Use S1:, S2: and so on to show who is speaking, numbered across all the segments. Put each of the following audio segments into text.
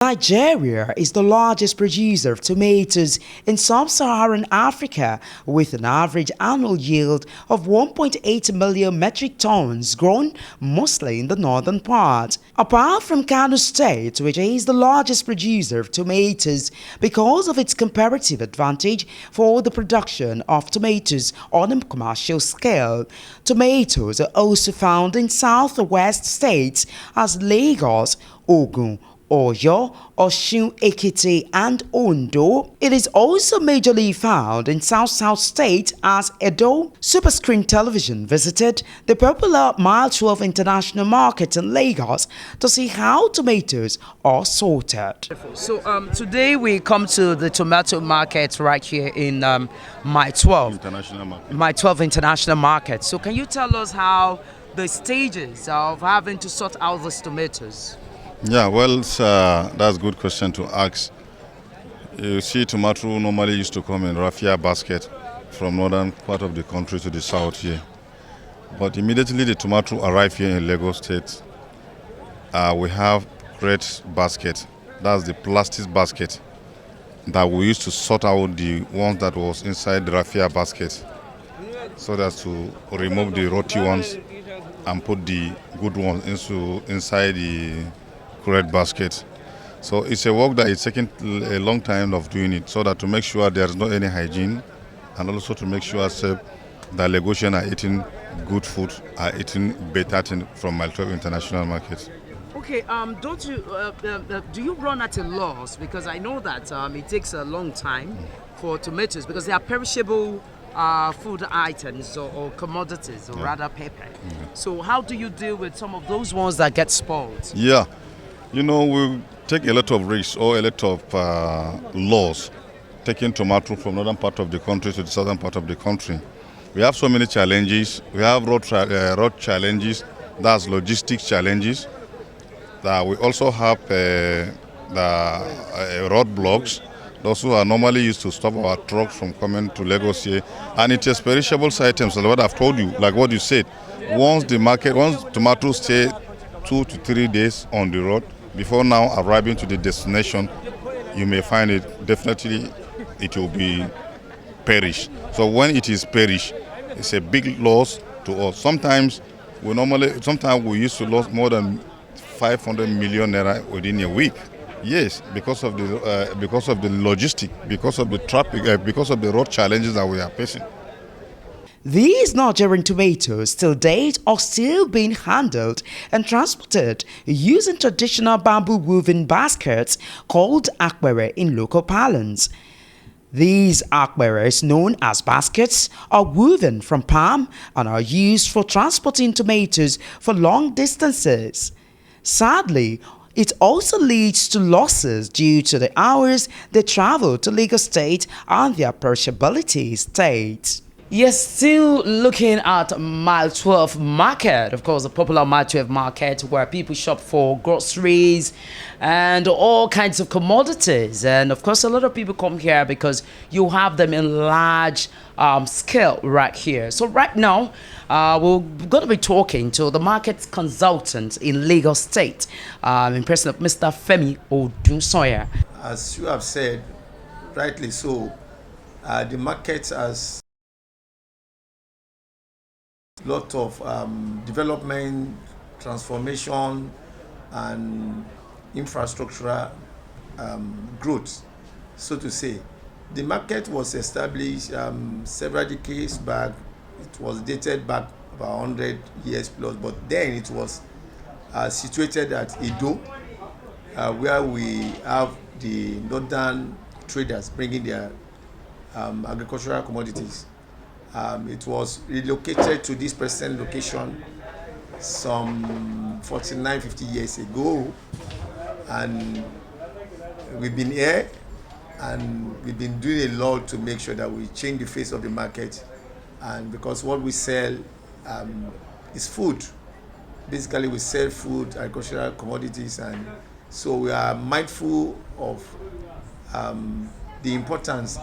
S1: Nigeria is the largest producer of tomatoes in sub-Saharan Africa, with an average annual yield of 1.8 million metric tons, grown mostly in the northern part. Apart from Kano State, which is the largest producer of tomatoes because of its comparative advantage for the production of tomatoes on a commercial scale, tomatoes are also found in southwest states as Lagos, Ogun, Oyo, Osun, Ekiti, and Ondo. It is also majorly found in South states as Edo. Superscreen Television visited the popular Mile 12 International Market in Lagos to see how tomatoes are sorted. So today we come to the tomato market right here in Mile 12
S2: International Market.
S1: Mile 12 International Market. So can you tell us how the stages of having to sort out these tomatoes?
S2: Yeah, well, that's a good question to ask. You see, tomato normally used to come in raffia basket from northern part of the country to the south here. But immediately the tomato arrive here in Lagos State, we have great basket. That's the plastic basket that we used to sort out the ones that was inside the raffia basket, so that's to remove the rotty ones and put the good ones inside the correct basket. So it's a work that is taking a long time of doing it, so that to make sure there's no any hygiene, and also to make sure that Lagosians are eating good food, are eating better thing from Mile 12 International Market.
S1: Okay, don't you do you run at a loss? Because I know that it takes a long time for tomatoes because they are perishable food items or commodities, or rather paper. So how do you deal with some of those ones that get spoiled?
S2: Yeah, you know, we take a lot of risks or a lot of laws taking tomato from northern part of the country to the southern part of the country. We have so many challenges. We have road challenges, that's logistics challenges. That we also have the road blocks. Those who are normally used to stop our trucks from coming to Lagos here. And it is perishable items, like what I've told you, like what you said. Once tomatoes stay 2 to 3 days on the road, before now arriving to the destination, you may find it definitely it will be perish. So when it is perish, it's a big loss to us. Sometimes we used to lose more than 500 million naira within a week. Yes, because of the logistic, because of the traffic, because of the road challenges that we are facing.
S1: These Nigerian tomatoes till date are still being handled and transported using traditional bamboo woven baskets called akbere in local parlance. These akberes, known as baskets, are woven from palm and are used for transporting tomatoes for long distances. Sadly, it also leads to losses due to the hours they travel to Lagos State and their perishability state. Yes, still looking at Mile 12 Market, of course, the popular Mile 12 Market where people shop for groceries and all kinds of commodities. And of course, a lot of people come here because you have them in large scale right here. So right now, we're going to be talking to the market consultant in Lagos State, in person of Mr. Femi Odunsoya.
S3: As you have said, rightly so, the market has lot of development, transformation, and infrastructural growth, so to say. The market was established several decades back. It was dated back about 100 years plus, but then it was situated at Edo, where we have the northern traders bringing their agricultural commodities. It was relocated to this present location some 49-50 years ago, and we've been here and we've been doing a lot to make sure that we change the face of the market. And because what we sell is food, basically we sell food, agricultural commodities, and so we are mindful of the importance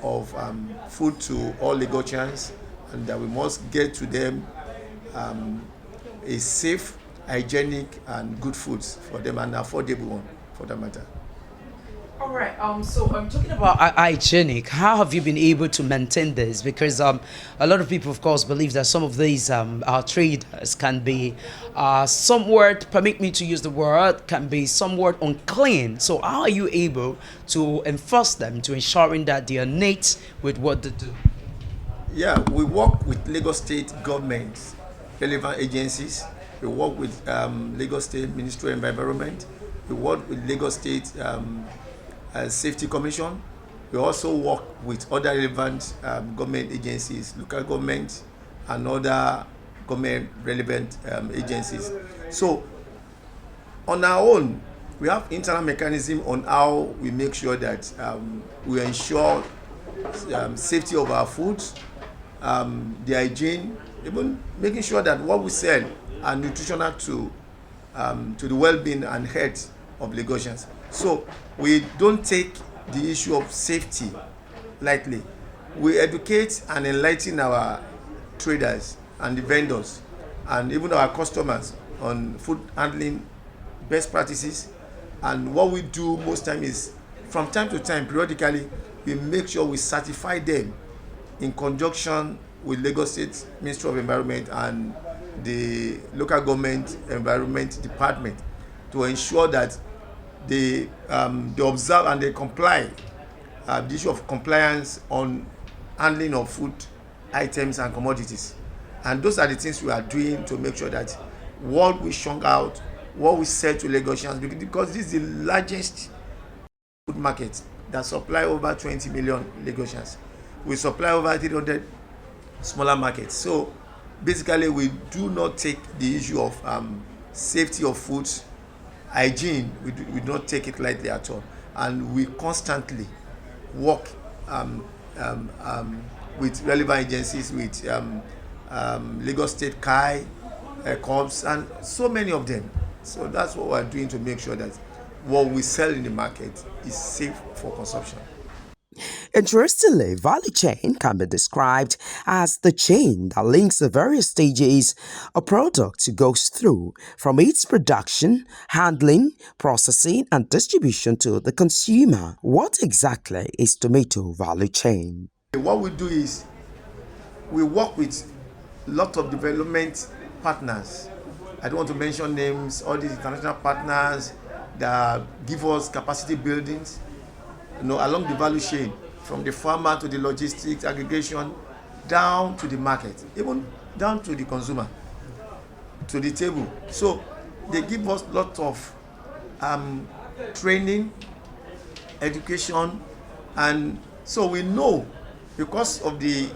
S3: of food to all Lagosians, and that we must get to them a safe, hygienic, and good foods for them, and affordable one for that matter.
S1: All right. So I'm talking about hygienic. How have you been able to maintain this? Because a lot of people, of course, believe that some of these our traders can be somewhat, permit me to use the word, can be somewhat unclean. So how are you able to enforce them to ensuring that they are neat with what they do?
S3: Yeah, we work with Lagos State government, relevant agencies. We work with Lagos State Ministry of Environment. We work with Lagos State Safety Commission. We also work with other relevant government agencies, local government, and other government relevant agencies. So, on our own, we have internal mechanism on how we make sure that we ensure safety of our foods, the hygiene, even making sure that what we sell are nutritional to the well-being and health of Lagosians. So we don't take the issue of safety lightly. We educate and enlighten our traders and the vendors and even our customers on food handling best practices. And what we do most time is, from time to time, periodically, we make sure we certify them in conjunction with Lagos State Ministry of Environment and the local government environment department to ensure that they observe and they comply, the issue of compliance on handling of food items and commodities. And those are the things we are doing to make sure that what we shunk out, what we sell to Lagosians, because this is the largest food market that supply over 20 million Lagosians. We supply over 300 smaller markets. So basically, we do not take the issue of safety of foods, hygiene, we do not take it lightly at all. And we constantly work with relevant agencies, with Lagos State CAI, COPS, and so many of them. So that's what we're doing to make sure that what we sell in the market is safe for consumption.
S1: Interestingly, value chain can be described as the chain that links the various stages a product goes through, from its production, handling, processing, and distribution to the consumer. What exactly is tomato value chain?
S3: What we do is we work with a lot of development partners. I don't want to mention names, all these international partners that give us capacity buildings, along the value chain, from the farmer to the logistics, aggregation, down to the market, even down to the consumer, to the table. So they give us a lot of training, education, and so we know, because of the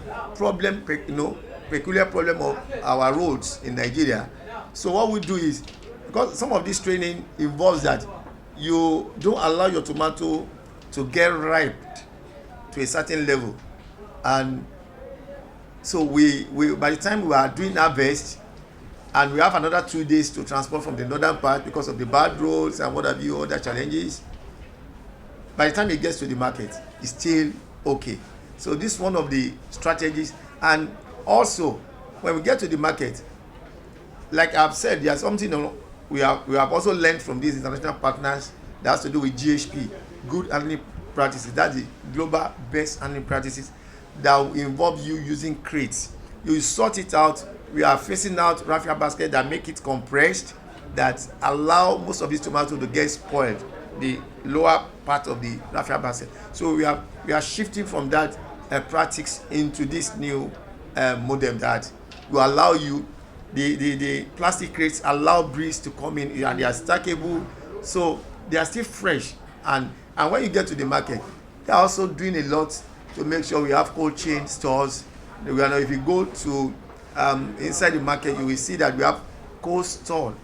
S3: peculiar problem of our roads in Nigeria. So what we do is, because some of this training involves that you don't allow your tomato to get ripe to a certain level, and so we by the time we are doing harvest, and we have another 2 days to transport from the northern part because of the bad roads and what have you, other challenges, by the time it gets to the market, it's still okay. So this is one of the strategies. And also, when we get to the market, like I've said, there's something we have also learned from these international partners that has to do with GHP, good handling practices. That's the global best handling practices that will involve you using crates. You sort it out. We are phasing out raffia basket that make it compressed, that allow most of these tomatoes to get spoiled, the lower part of the raffia basket. So we are shifting from that practice into this new model that will allow you, the plastic crates allow breeze to come in, and they are stackable, so they are still fresh. And when you get to the market, they are also doing a lot to make sure we have cold chain stores. If you go to inside the market, you will see that we have cold store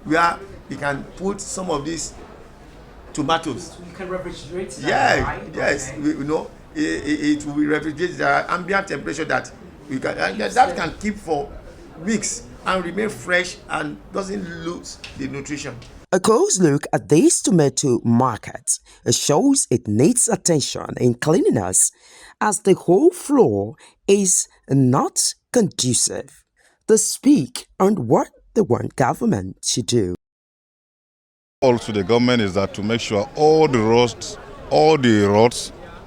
S3: where you can put some of these tomatoes.
S1: You can refrigerate them,
S3: Yeah,
S1: right?
S3: yes.
S1: Okay.
S3: It will be refrigerated at ambient temperature that we can, and that can keep for weeks and remain fresh and doesn't lose the nutrition.
S1: A close look at this tomato market shows it needs attention in cleanliness, as the whole floor is not conducive to speak on what they want government to do.
S2: Also, the government is that to make sure all the roads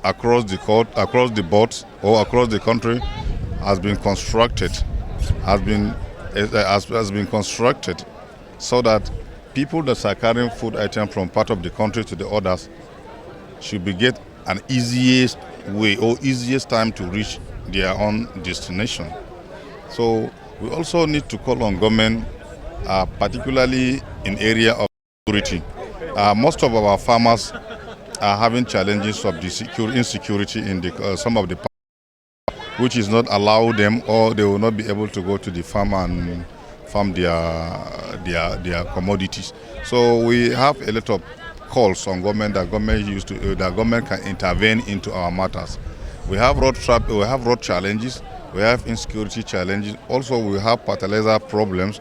S2: across the board or across the country has been constructed, has been constructed, so that people that are carrying food items from part of the country to the others should be get an easiest way or easiest time to reach their own destination. So we also need to call on government, particularly in area of security. Most of our farmers are having challenges of the insecurity in some of the which is not allow them, or they will not be able to go to the farm and farm their commodities. So we have a lot of calls on government that government can intervene into our matters. We have road challenges, we have insecurity challenges. Also, we have fertilizer problems.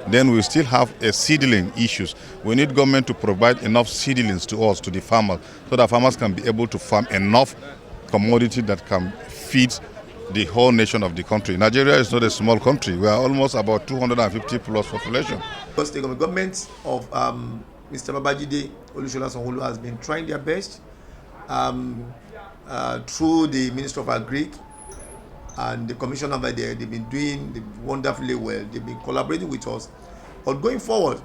S2: Then we still have a seedling issues. We need government to provide enough seedlings to us, to the farmers, so that farmers can be able to farm enough commodity that can feed the whole nation of the country. Nigeria is not a small country. We are almost about 250 plus population.
S3: Because the government of Mr. Babajide Olusola Sanwo-Olu has been trying their best through the Minister of Agric and the commissioner over there. They've been doing wonderfully well. They've been collaborating with us. But going forward,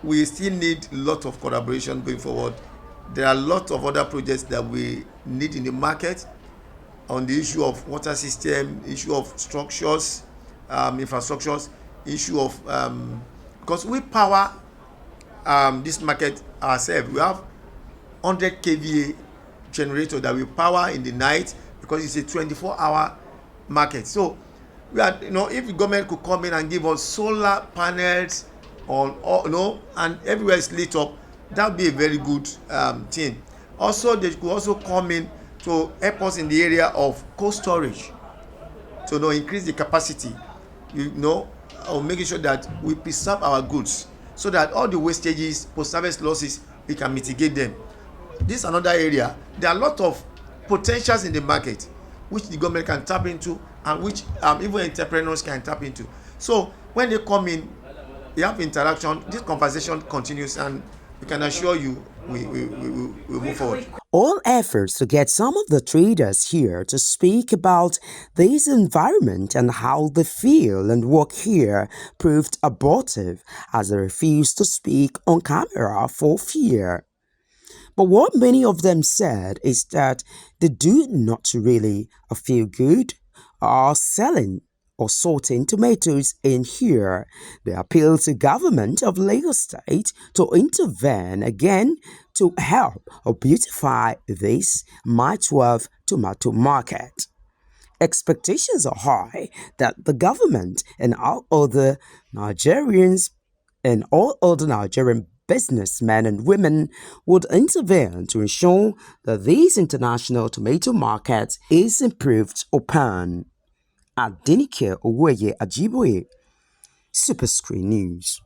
S3: we still need a lot of collaboration going forward. There are a lot of other projects that we need in the market on the issue of water system, issue of structures, infrastructures, issue of because we power this market ourselves. We have 100 kVA generator that we power in the night because it's a 24-hour market. So we are, if the government could come in and give us solar panels on all, and everywhere is lit up, that would be a very good thing. Also, they could also come in to help us in the area of cold storage to increase the capacity, of making sure that we preserve our goods so that all the wastages, post-harvest losses, we can mitigate them. This is another area. There are a lot of potentials in the market which the government can tap into and which even entrepreneurs can tap into. So when they come in, we have interaction, this conversation continues, and we can assure you we move forward.
S1: All efforts to get some of the traders here to speak about this environment and how they feel and work here proved abortive, as they refused to speak on camera for fear. But what many of them said is that they do not really feel good selling or sorting tomatoes in here. They appeal to government of Lagos State to intervene again to help or beautify this Mile 12 tomato market. Expectations are high that the government and all other Nigerian businessmen and women would intervene to ensure that these international tomato markets is improved upon. Adenike Owoye Ajiboye, Superscreen News.